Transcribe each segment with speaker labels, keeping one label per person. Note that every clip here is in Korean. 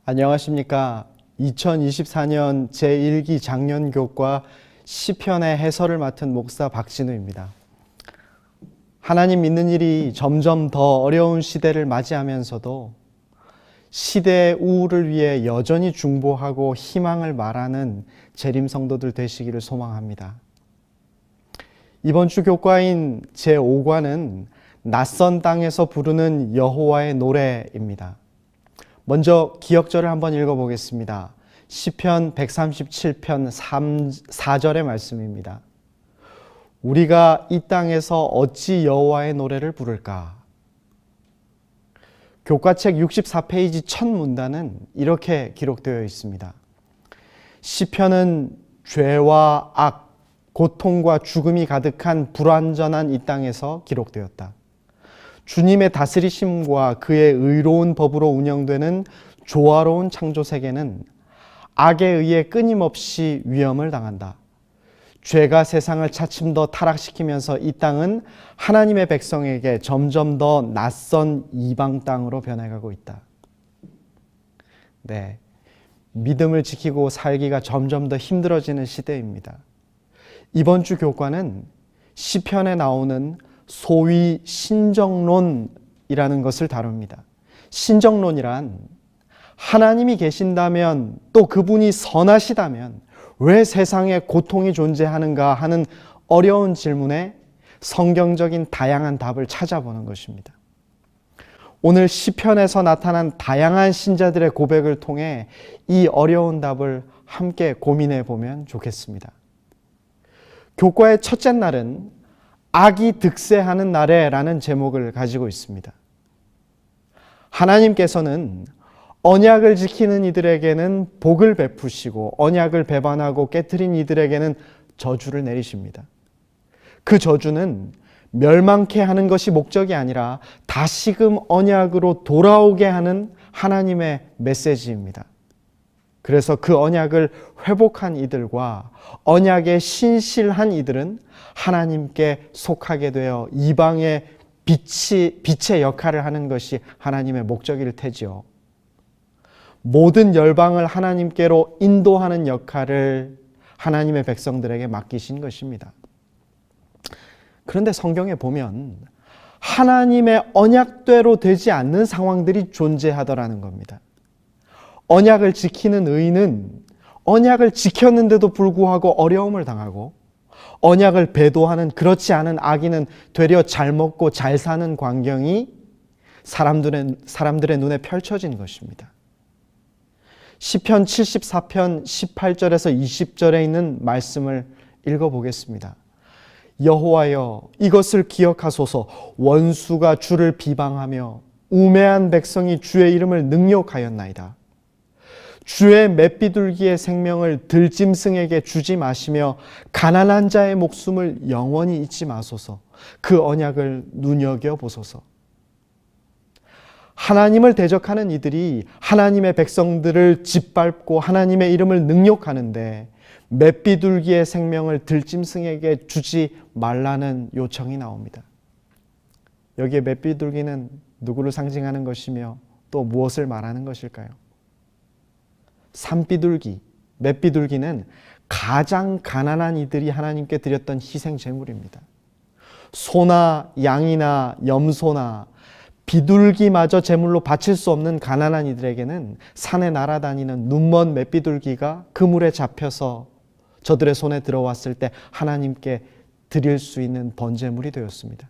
Speaker 1: 안녕하십니까. 2024년 제1기 작년교과 시편의 해설을 맡은 목사 박진우입니다. 하나님 믿는 일이 점점 더 어려운 시대를 맞이하면서도 시대의 우울을 위해 여전히 중보하고 희망을 말하는 재림 성도들 되시기를 소망합니다. 이번 주 교과인 제5과는 낯선 땅에서 부르는 여호와의 노래입니다. 먼저 기역절을 한번 읽어보겠습니다. 시편 137편 4절의 말씀입니다. 우리가 이 땅에서 어찌 여호와의 노래를 부를까? 교과책 64페이지 첫 문단은 이렇게 기록되어 있습니다. 시편은 죄와 악, 고통과 죽음이 가득한 불완전한 이 땅에서 기록되었다. 주님의 다스리심과 그의 의로운 법으로 운영되는 조화로운 창조 세계는 악에 의해 끊임없이 위험을 당한다. 죄가 세상을 차츰 더 타락시키면서 이 땅은 하나님의 백성에게 점점 더 낯선 이방 땅으로 변해가고 있다. 네, 믿음을 지키고 살기가 점점 더 힘들어지는 시대입니다. 이번 주 교과는 시편에 나오는 소위 신정론이라는 것을 다룹니다. 신정론이란 하나님이 계신다면 또 그분이 선하시다면 왜 세상에 고통이 존재하는가 하는 어려운 질문에 성경적인 다양한 답을 찾아보는 것입니다. 오늘 시편에서 나타난 다양한 신자들의 고백을 통해 이 어려운 답을 함께 고민해 보면 좋겠습니다. 교과의 첫째 날은 악이 득세하는 날에라는 제목을 가지고 있습니다. 하나님께서는 언약을 지키는 이들에게는 복을 베푸시고 언약을 배반하고 깨트린 이들에게는 저주를 내리십니다. 그 저주는 멸망케 하는 것이 목적이 아니라 다시금 언약으로 돌아오게 하는 하나님의 메시지입니다. 그래서 그 언약을 회복한 이들과 언약에 신실한 이들은 하나님께 속하게 되어 이방의 빛의 역할을 하는 것이 하나님의 목적일 테지요. 모든 열방을 하나님께로 인도하는 역할을 하나님의 백성들에게 맡기신 것입니다. 그런데 성경에 보면 하나님의 언약대로 되지 않는 상황들이 존재하더라는 겁니다. 언약을 지키는 의인은 언약을 지켰는데도 불구하고 어려움을 당하고 언약을 배도하는 그렇지 않은 악인은 되려 잘 먹고 잘 사는 광경이 사람들의 눈에 펼쳐진 것입니다. 시편 74편 18절에서 20절에 있는 말씀을 읽어보겠습니다. 여호와여 이것을 기억하소서. 원수가 주를 비방하며 우매한 백성이 주의 이름을 능욕하였나이다. 주의 맷비둘기의 생명을 들짐승에게 주지 마시며 가난한 자의 목숨을 영원히 잊지 마소서. 그 언약을 눈여겨보소서. 하나님을 대적하는 이들이 하나님의 백성들을 짓밟고 하나님의 이름을 능욕하는데 맷비둘기의 생명을 들짐승에게 주지 말라는 요청이 나옵니다. 여기에 맷비둘기는 누구를 상징하는 것이며 또 무엇을 말하는 것일까요? 산비둘기, 맷비둘기는 가장 가난한 이들이 하나님께 드렸던 희생 제물입니다. 소나 양이나 염소나 비둘기마저 제물로 바칠 수 없는 가난한 이들에게는 산에 날아다니는 눈먼 맷비둘기가 그물에 잡혀서 저들의 손에 들어왔을 때 하나님께 드릴 수 있는 번제물이 되었습니다.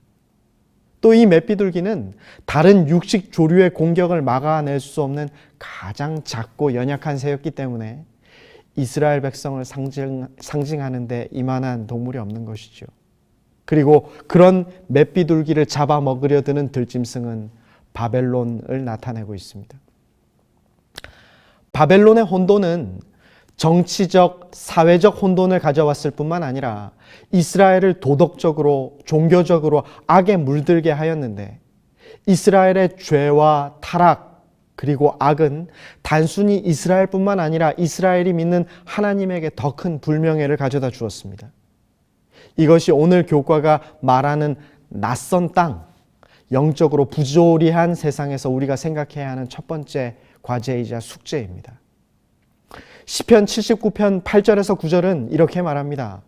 Speaker 1: 또 이 맷비둘기는 다른 육식 조류의 공격을 막아낼 수 없는 가장 작고 연약한 새였기 때문에 이스라엘 백성을 상징하는 데 이만한 동물이 없는 것이죠. 그리고 그런 맷비둘기를 잡아먹으려 드는 들짐승은 바벨론을 나타내고 있습니다. 바벨론의 혼돈은 정치적, 사회적 혼돈을 가져왔을 뿐만 아니라 이스라엘을 도덕적으로, 종교적으로 악에 물들게 하였는데 이스라엘의 죄와 타락 그리고 악은 단순히 이스라엘뿐만 아니라 이스라엘이 믿는 하나님에게 더 큰 불명예를 가져다 주었습니다. 이것이 오늘 교과가 말하는 낯선 땅, 영적으로 부조리한 세상에서 우리가 생각해야 하는 첫 번째 과제이자 숙제입니다. 시편 79편 8절에서 9절은 이렇게 말합니다.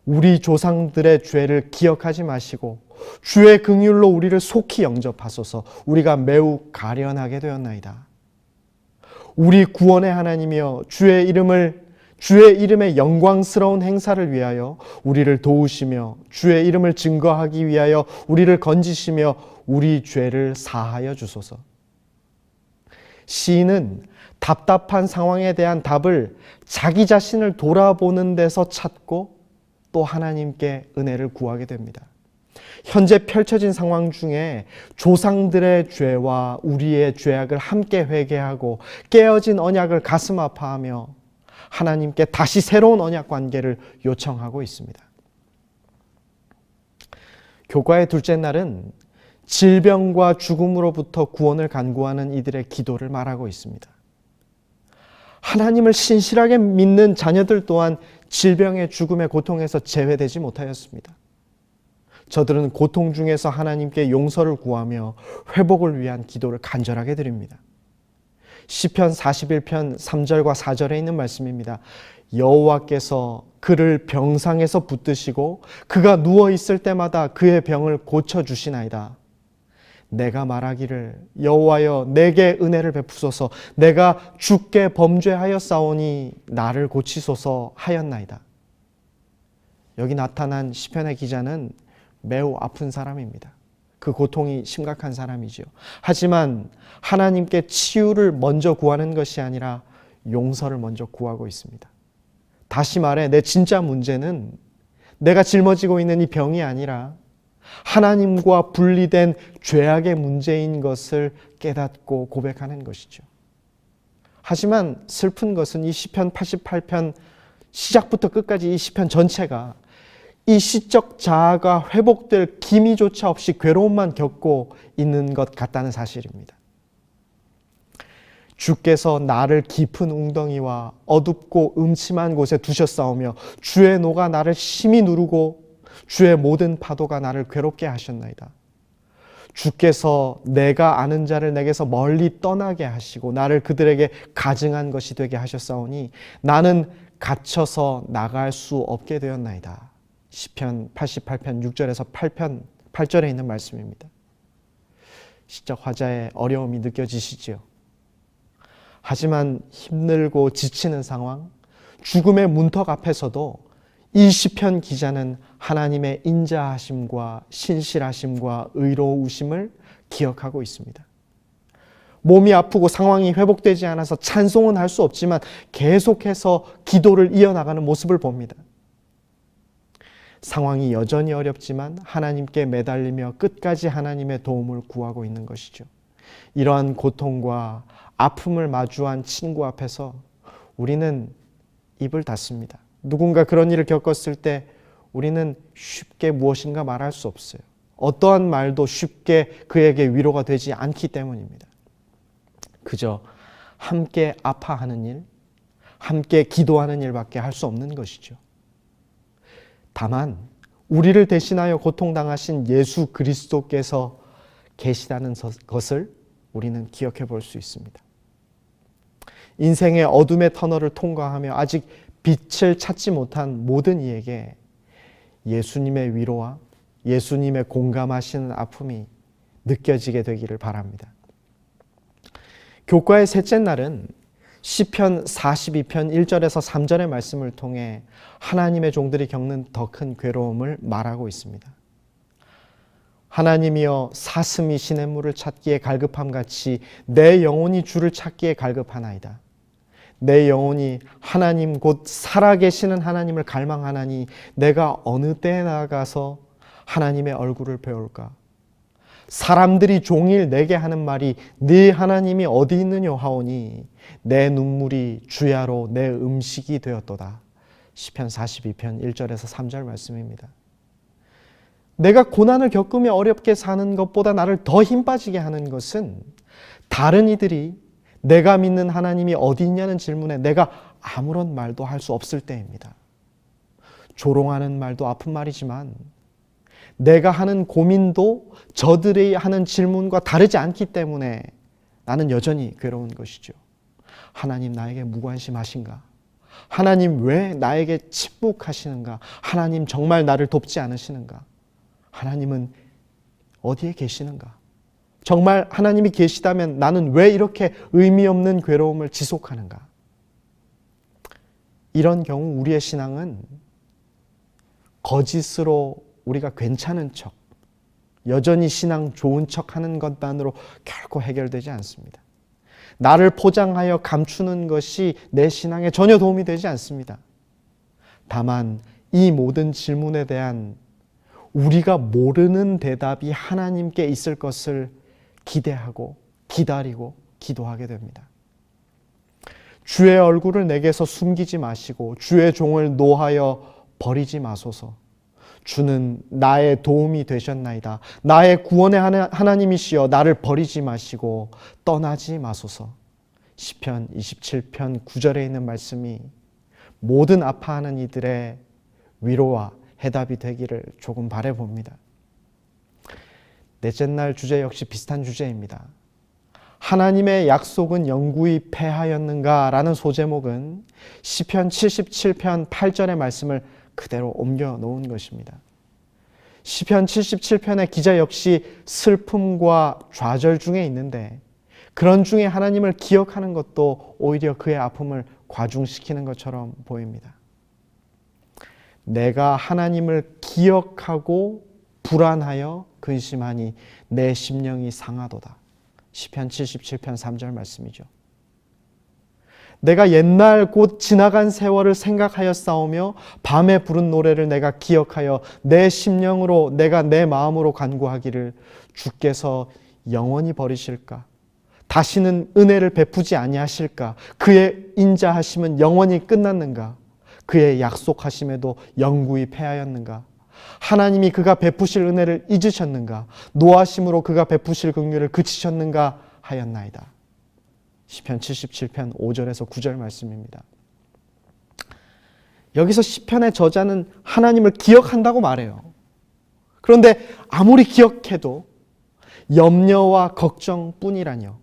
Speaker 1: 우리 조상들의 죄를 기억하지 마시고 주의 긍휼로 우리를 속히 영접하소서. 우리가 매우 가련하게 되었나이다. 우리 구원의 하나님이여 주의 이름의 영광스러운 행사를 위하여 우리를 도우시며 주의 이름을 증거하기 위하여 우리를 건지시며 우리 죄를 사하여 주소서. 시인은 답답한 상황에 대한 답을 자기 자신을 돌아보는 데서 찾고 또 하나님께 은혜를 구하게 됩니다. 현재 펼쳐진 상황 중에 조상들의 죄와 우리의 죄악을 함께 회개하고 깨어진 언약을 가슴 아파하며 하나님께 다시 새로운 언약 관계를 요청하고 있습니다. 교과의 둘째 날은 질병과 죽음으로부터 구원을 간구하는 이들의 기도를 말하고 있습니다. 하나님을 신실하게 믿는 자녀들 또한 질병의 죽음의 고통에서 제외되지 못하였습니다. 저들은 고통 중에서 하나님께 용서를 구하며 회복을 위한 기도를 간절하게 드립니다. 시편 41편 3절과 4절에 있는 말씀입니다. 여호와께서 그를 병상에서 붙드시고 그가 누워 있을 때마다 그의 병을 고쳐 주시나이다. 내가 말하기를 여호와여 내게 은혜를 베푸소서. 내가 주께 범죄하였사오니 나를 고치소서 하였나이다. 여기 나타난 시편의 기자는 매우 아픈 사람입니다. 그 고통이 심각한 사람이죠. 하지만 하나님께 치유를 먼저 구하는 것이 아니라 용서를 먼저 구하고 있습니다. 다시 말해 내 진짜 문제는 내가 짊어지고 있는 이 병이 아니라 하나님과 분리된 죄악의 문제인 것을 깨닫고 고백하는 것이죠. 하지만 슬픈 것은 이 시편 88편 시작부터 끝까지 이 시편 전체가 이 시적 자아가 회복될 기미조차 없이 괴로움만 겪고 있는 것 같다는 사실입니다. 주께서 나를 깊은 웅덩이와 어둡고 음침한 곳에 두셨사오며 주의 노가 나를 심히 누르고 주의 모든 파도가 나를 괴롭게 하셨나이다. 주께서 내가 아는 자를 내게서 멀리 떠나게 하시고 나를 그들에게 가증한 것이 되게 하셨사오니 나는 갇혀서 나갈 수 없게 되었나이다. 시편 88편 6절에서 8절에 있는 말씀입니다. 시적 화자의 어려움이 느껴지시지요. 하지만 힘들고 지치는 상황, 죽음의 문턱 앞에서도 이 시편 기자는 하나님의 인자하심과 신실하심과 의로우심을 기억하고 있습니다. 몸이 아프고 상황이 회복되지 않아서 찬송은 할 수 없지만 계속해서 기도를 이어나가는 모습을 봅니다. 상황이 여전히 어렵지만 하나님께 매달리며 끝까지 하나님의 도움을 구하고 있는 것이죠. 이러한 고통과 아픔을 마주한 친구 앞에서 우리는 입을 닫습니다. 누군가 그런 일을 겪었을 때 우리는 쉽게 무엇인가 말할 수 없어요. 어떠한 말도 쉽게 그에게 위로가 되지 않기 때문입니다. 그저 함께 아파하는 일, 함께 기도하는 일밖에 할 수 없는 것이죠. 다만 우리를 대신하여 고통당하신 예수 그리스도께서 계시다는 것을 우리는 기억해 볼 수 있습니다. 인생의 어둠의 터널을 통과하며 아직 빛을 찾지 못한 모든 이에게 예수님의 위로와 예수님의 공감하시는 아픔이 느껴지게 되기를 바랍니다. 교과의 셋째 날은 시편 42편 1절에서 3절의 말씀을 통해 하나님의 종들이 겪는 더 큰 괴로움을 말하고 있습니다. 하나님이여 사슴이 시냇물을 찾기에 갈급함같이 내 영혼이 주를 찾기에 갈급하나이다. 내 영혼이 하나님 곧 살아계시는 하나님을 갈망하나니 내가 어느 때에 나아가서 하나님의 얼굴을 배울까? 사람들이 종일 내게 하는 말이 네 하나님이 어디 있느냐 하오니 내 눈물이 주야로 내 음식이 되었도다. 시편 42편 1절에서 3절 말씀입니다. 내가 고난을 겪으며 어렵게 사는 것보다 나를 더 힘 빠지게 하는 것은 다른 이들이 내가 믿는 하나님이 어디 있냐는 질문에 내가 아무런 말도 할 수 없을 때입니다. 조롱하는 말도 아픈 말이지만 내가 하는 고민도 저들이 하는 질문과 다르지 않기 때문에 나는 여전히 괴로운 것이죠. 하나님 나에게 무관심하신가? 하나님 왜 나에게 침묵하시는가? 하나님 정말 나를 돕지 않으시는가? 하나님은 어디에 계시는가? 정말 하나님이 계시다면 나는 왜 이렇게 의미 없는 괴로움을 지속하는가? 이런 경우 우리의 신앙은 거짓으로 우리가 괜찮은 척, 여전히 신앙 좋은 척 하는 것만으로 결코 해결되지 않습니다. 나를 포장하여 감추는 것이 내 신앙에 전혀 도움이 되지 않습니다. 다만 이 모든 질문에 대한 우리가 모르는 대답이 하나님께 있을 것을 기대하고 기다리고 기도하게 됩니다. 주의 얼굴을 내게서 숨기지 마시고 주의 종을 노하여 버리지 마소서. 주는 나의 도움이 되셨나이다. 나의 구원의 하나님이시여 나를 버리지 마시고 떠나지 마소서. 시편 27편 9절에 있는 말씀이 모든 아파하는 이들의 위로와 해답이 되기를 조금 바라봅니다. 넷째 날 주제 역시 비슷한 주제입니다. 하나님의 약속은 영구히 패하였는가? 라는 소제목은 시편 77편 8절의 말씀을 그대로 옮겨 놓은 것입니다. 시편 77편의 기자 역시 슬픔과 좌절 중에 있는데 그런 중에 하나님을 기억하는 것도 오히려 그의 아픔을 과중시키는 것처럼 보입니다. 내가 하나님을 기억하고 불안하여 근심하니 내 심령이 상하도다. 시편 77편 3절 말씀이죠. 내가 옛날 곧 지나간 세월을 생각하여 싸우며 밤에 부른 노래를 내가 기억하여 내 심령으로 내가 내 마음으로 간구하기를 주께서 영원히 버리실까? 다시는 은혜를 베푸지 아니하실까? 그의 인자하심은 영원히 끝났는가? 그의 약속하심에도 영구히 패하였는가? 하나님이 그가 베푸실 은혜를 잊으셨는가? 노하심으로 그가 베푸실 긍휼을 그치셨는가 하였나이다. 시편 77편 5절에서 9절 말씀입니다. 여기서 시편의 저자는 하나님을 기억한다고 말해요. 그런데 아무리 기억해도 염려와 걱정뿐이라뇨.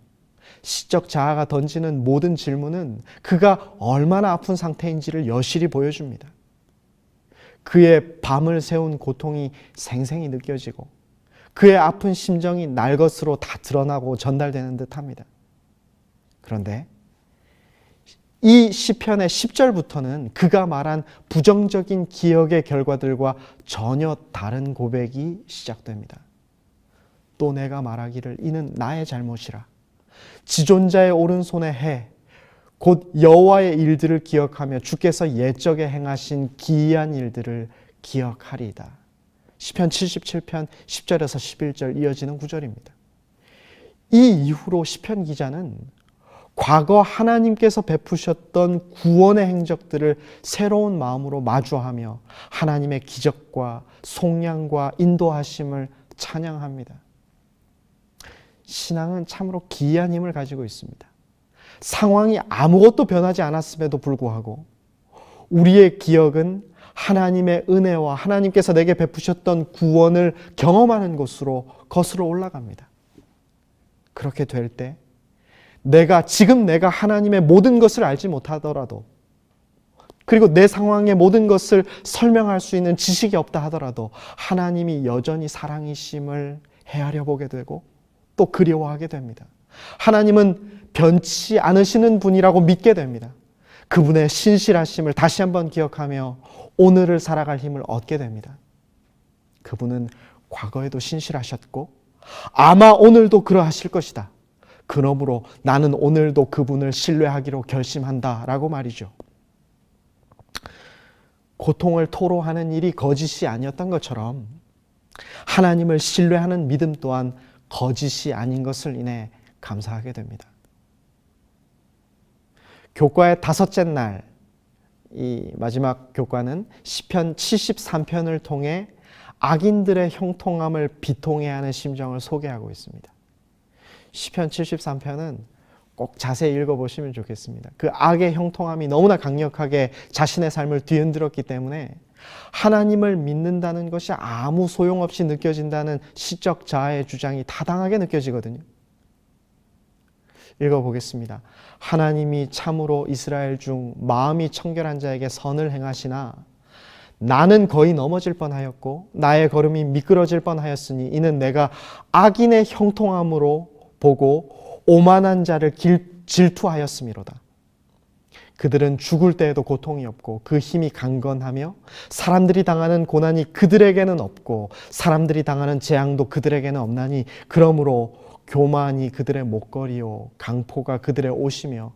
Speaker 1: 시적 자아가 던지는 모든 질문은 그가 얼마나 아픈 상태인지를 여실히 보여줍니다. 그의 밤을 새운 고통이 생생히 느껴지고 그의 아픈 심정이 날 것으로 다 드러나고 전달되는 듯합니다. 그런데 이 시편의 10절부터는 그가 말한 부정적인 기억의 결과들과 전혀 다른 고백이 시작됩니다. 또 내가 말하기를 이는 나의 잘못이라. 지존자의 오른손에 해 곧 여호와의 일들을 기억하며 주께서 옛적에 행하신 기이한 일들을 기억하리이다. 시편 77편 10절에서 11절 이어지는 구절입니다. 이 이후로 시편 기자는 과거 하나님께서 베푸셨던 구원의 행적들을 새로운 마음으로 마주하며 하나님의 기적과 속량과 인도하심을 찬양합니다. 신앙은 참으로 기이한 힘을 가지고 있습니다. 상황이 아무것도 변하지 않았음에도 불구하고 우리의 기억은 하나님의 은혜와 하나님께서 내게 베푸셨던 구원을 경험하는 곳으로 거슬러 올라갑니다. 그렇게 될 때 지금 내가 하나님의 모든 것을 알지 못하더라도 그리고 내 상황의 모든 것을 설명할 수 있는 지식이 없다 하더라도 하나님이 여전히 사랑이심을 헤아려 보게 되고 또 그리워하게 됩니다. 하나님은 변치 않으시는 분이라고 믿게 됩니다. 그분의 신실하심을 다시 한번 기억하며 오늘을 살아갈 힘을 얻게 됩니다. 그분은 과거에도 신실하셨고 아마 오늘도 그러하실 것이다. 그러므로 나는 오늘도 그분을 신뢰하기로 결심한다 라고 말이죠. 고통을 토로하는 일이 거짓이 아니었던 것처럼 하나님을 신뢰하는 믿음 또한 거짓이 아닌 것을 인해 감사하게 됩니다. 교과의 다섯째 날, 이 마지막 교과는 시편 73편을 통해 악인들의 형통함을 비통해야 하는 심정을 소개하고 있습니다. 시편 73편은 꼭 자세히 읽어보시면 좋겠습니다. 그 악의 형통함이 너무나 강력하게 자신의 삶을 뒤흔들었기 때문에 하나님을 믿는다는 것이 아무 소용없이 느껴진다는 시적 자아의 주장이 타당하게 느껴지거든요. 읽어보겠습니다. 하나님이 참으로 이스라엘 중 마음이 청결한 자에게 선을 행하시나 나는 거의 넘어질 뻔하였고 나의 걸음이 미끄러질 뻔하였으니 이는 내가 악인의 형통함으로 보고 오만한 자를 질투하였음이로다. 그들은 죽을 때에도 고통이 없고 그 힘이 강건하며 사람들이 당하는 고난이 그들에게는 없고 사람들이 당하는 재앙도 그들에게는 없나니 그러므로 교만이 그들의 목걸이요 강포가 그들의 옷이며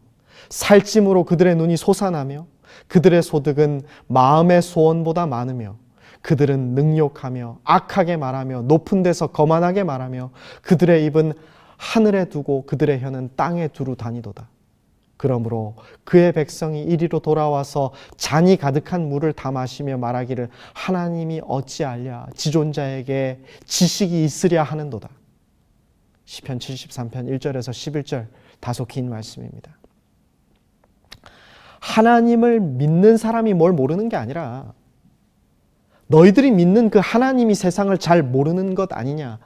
Speaker 1: 살찜으로 그들의 눈이 솟아나며 그들의 소득은 마음의 소원보다 많으며 그들은 능욕하며 악하게 말하며 높은 데서 거만하게 말하며 그들의 입은 하늘에 두고 그들의 혀는 땅에 두루 다니도다. 그러므로 그의 백성이 이리로 돌아와서 잔이 가득한 물을 다 마시며 말하기를 하나님이 어찌하랴 지존자에게 지식이 있으랴 하는도다. 시편 73편 1절에서 11절 다소 긴 말씀입니다. 하나님을 믿는 사람이 뭘 모르는 게 아니라 너희들이 믿는 그 하나님이 세상을 잘 모르는 것 아니냐,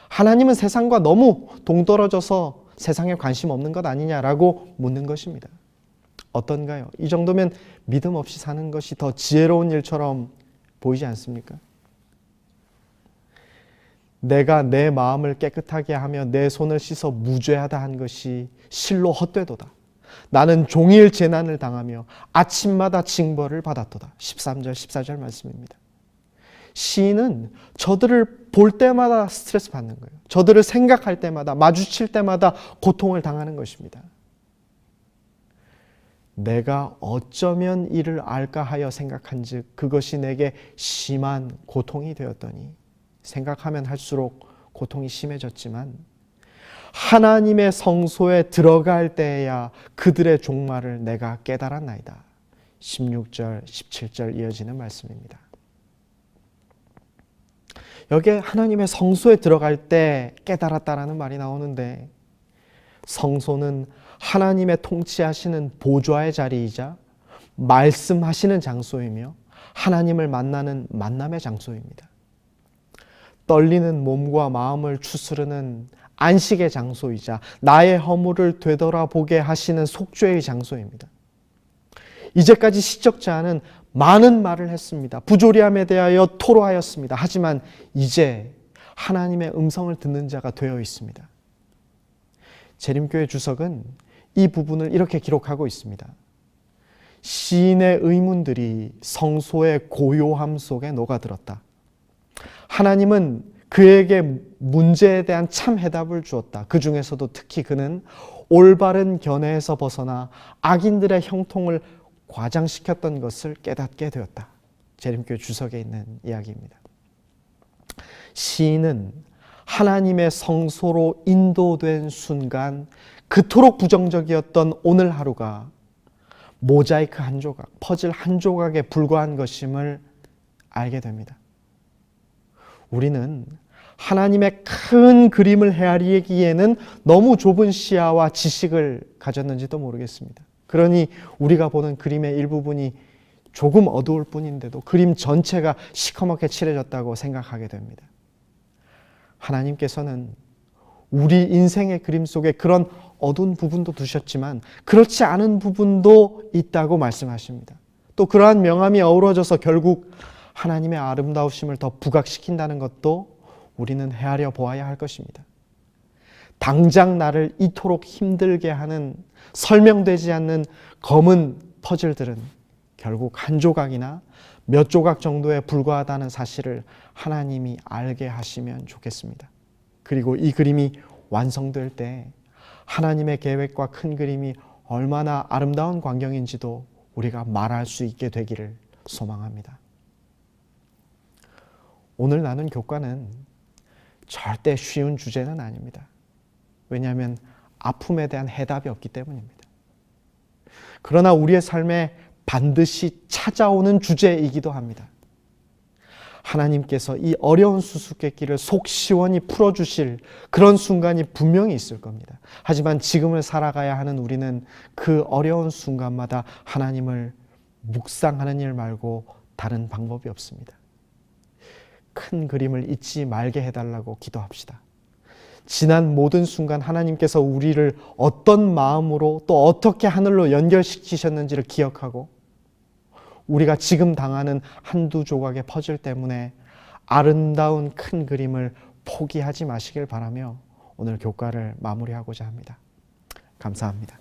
Speaker 1: 하나님은 세상과 너무 동떨어져서 세상에 관심 없는 것 아니냐라고 묻는 것입니다. 어떤가요? 이 정도면 믿음 없이 사는 것이 더 지혜로운 일처럼 보이지 않습니까? 내가 내 마음을 깨끗하게 하며 내 손을 씻어 무죄하다 한 것이 실로 헛되도다. 나는 종일 재난을 당하며 아침마다 징벌을 받았도다. 13절 14절 말씀입니다. 시인은 저들을 볼 때마다 스트레스 받는 거예요. 저들을 생각할 때마다, 마주칠 때마다 고통을 당하는 것입니다. 내가 어쩌면 이를 알까 하여 생각한즉 그것이 내게 심한 고통이 되었더니, 생각하면 할수록 고통이 심해졌지만 하나님의 성소에 들어갈 때에야 그들의 종말을 내가 깨달았나이다. 16절 17절 이어지는 말씀입니다. 여기에 하나님의 성소에 들어갈 때 깨달았다라는 말이 나오는데, 성소는 하나님의 통치하시는 보좌의 자리이자 말씀하시는 장소이며 하나님을 만나는 만남의 장소입니다. 떨리는 몸과 마음을 추스르는 안식의 장소이자 나의 허물을 되돌아보게 하시는 속죄의 장소입니다. 이제까지 시적자는 많은 말을 했습니다. 부조리함에 대하여 토로하였습니다. 하지만 이제 하나님의 음성을 듣는 자가 되어 있습니다. 재림교회 주석은 이 부분을 이렇게 기록하고 있습니다. 시인의 의문들이 성소의 고요함 속에 녹아들었다. 하나님은 그에게 문제에 대한 참 해답을 주었다. 그 중에서도 특히 그는 올바른 견해에서 벗어나 악인들의 형통을 과장시켰던 것을 깨닫게 되었다. 재림교회 주석에 있는 이야기입니다. 시인은 하나님의 성소로 인도된 순간 그토록 부정적이었던 오늘 하루가 모자이크 한 조각, 퍼즐 한 조각에 불과한 것임을 알게 됩니다. 우리는 하나님의 큰 그림을 헤아리기에는 너무 좁은 시야와 지식을 가졌는지도 모르겠습니다. 그러니 우리가 보는 그림의 일부분이 조금 어두울 뿐인데도 그림 전체가 시커멓게 칠해졌다고 생각하게 됩니다. 하나님께서는 우리 인생의 그림 속에 그런 어두운 부분도 두셨지만 그렇지 않은 부분도 있다고 말씀하십니다. 또 그러한 명암이 어우러져서 결국 하나님의 아름다우심을 더 부각시킨다는 것도 우리는 헤아려 보아야 할 것입니다. 당장 나를 이토록 힘들게 하는 설명되지 않는 검은 퍼즐들은 결국 한 조각이나 몇 조각 정도에 불과하다는 사실을 하나님이 알게 하시면 좋겠습니다. 그리고 이 그림이 완성될 때 하나님의 계획과 큰 그림이 얼마나 아름다운 광경인지도 우리가 말할 수 있게 되기를 소망합니다. 오늘 나눈 교과는 절대 쉬운 주제는 아닙니다. 왜냐하면 아픔에 대한 해답이 없기 때문입니다. 그러나 우리의 삶에 반드시 찾아오는 주제이기도 합니다. 하나님께서 이 어려운 수수께끼를 속 시원히 풀어주실 그런 순간이 분명히 있을 겁니다. 하지만 지금을 살아가야 하는 우리는 그 어려운 순간마다 하나님을 묵상하는 일 말고 다른 방법이 없습니다. 큰 그림을 잊지 말게 해달라고 기도합시다. 지난 모든 순간 하나님께서 우리를 어떤 마음으로 또 어떻게 하늘로 연결시키셨는지를 기억하고 우리가 지금 당하는 한두 조각의 퍼즐 때문에 아름다운 큰 그림을 포기하지 마시길 바라며 오늘 교과를 마무리하고자 합니다. 감사합니다.